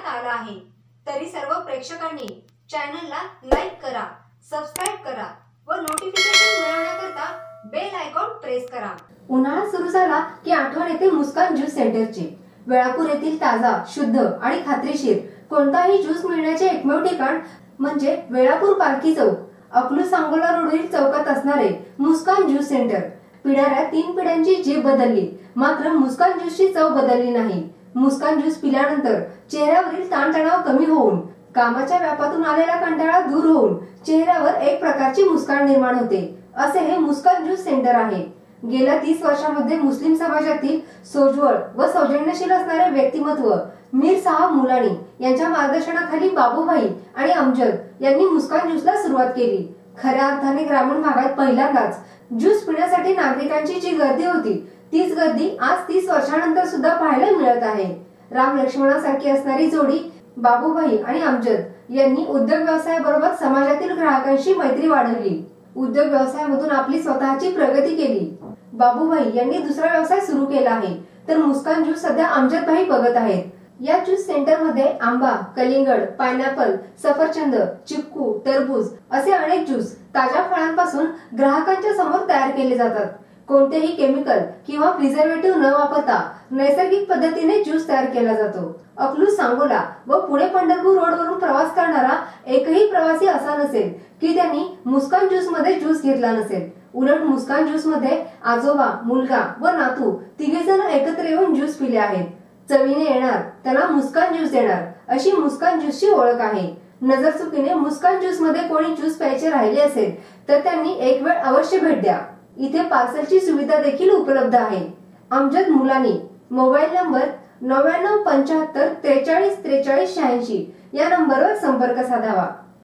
करण्यात आला आहे। तरी सर्व प्रेक्षकांनी चॅनलला लाईक करा, सबस्क्राइब करा व नोटिफिकेशन मिळवण्याकरता बेल आयकॉन प्रेस करा। उन्हाळा सुरू झाला की आठवण येते मुस्कान ज्यूस सेंटरची। वेळापूर येथील ताजा, शुद्ध आणि खात्रीशीर कोणताही ज्यूस मिळण्याचे एकमेव ठिकाण म्हणजे वेळापूर पालखी चौक, अकलूज सांगोला रोडवरील चौकात असणारे मुस्कान ज्यूस सेंटर। पिढ्याऱ्या 3 पिढ्यांची जीभ बदलली, मात्र मुस्कान ज्यूसची चव बदलली नाही। मुस्कान ज्यूस पिल्यानंतर चेहऱ्यावरील ताणतणाव कमी होऊन, कामाच्या व्यापातून आलेला कंटाळा दूर होऊन चेहऱ्यावर एक प्रकारची मुस्कान निर्माण होते, असे हे मुस्कान ज्यूस सेंटर आहे। गेल्या 30 वर्षांमध्ये मुस्लिम समाजातील सोज्वळ व सौजन्यशील असणारे व्यक्तिमत्व मीर साहब मुलानी यांच्या मार्गदर्शनाखाली बाबूभाई आणि अमजद यांनी मुस्कान ज्यूसला सुरुवात केली। खऱ्या अर्थाने ग्रामीण भागात पहिल्यांदाच ज्यूस पिण्यासाठी नागरिकांची जी गर्दी होती, तीच गर्दी आज 30 वर्षांनंतर सुद्धा पाहायला मिळत आहे। राम लक्ष्मणासारखी असणारी जोडी बाबूभाई आणि अमजद यांनी उद्योग व्यवसायाबरोबर समाजातील ग्राहकांशी मैत्री वाढवली। उद्योग व्यवसायामधून आपली स्वतःची प्रगती केली। बाबूभाई यांनी दुसरा व्यवसाय सुरू केला आहे, तर मुस्कान ज्यूस सध्या अमजद भाई बघत आहेत। या ज्यूस सेंटर मध्ये आंबा, कलिंगड, पायनॅपल, सफरचंद, चिक्कू, टरबूज असे अनेक ज्यूस ताज्या फळांपासून ग्राहकांच्या समोर तयार केले जातात। कोणतेही केमिकल किंवा प्रिझर्वेटिव्ह न वापरता नैसर्गिक पद्धतीने ज्यूस तयार केला जातो। अकलूज सांगोला व पुणे पंढरपूर रोडवरून प्रवास करणारा एकही प्रवासी असा नसेल की त्यांनी मुस्कान ज्यूस मध्ये ज्यूस घेतला नसेल। उलट मुस्कान ज्यूस मध्ये आजोबा, मुलगा व नातू तिघेजण एकत्र येऊन ज्यूस पिले आहेत। चवीने येणार त्याला मुस्कान ज्यूस देणार, अशी मुस्कान ज्यूसची ओळख आहे। नजर चुकीने मुस्कान ज्यूस मध्ये कोणी ज्यूस प्यायचे राहिले असेल तर त्यांनी एक वेळ अवश्य भेट द्या। इथे पार्सलची सुविधा देखील उपलब्ध आहे। अमजद मुलानी, मोबाईल नंबर 9975 43 43 86 या नंबरवर संपर्क साधावा।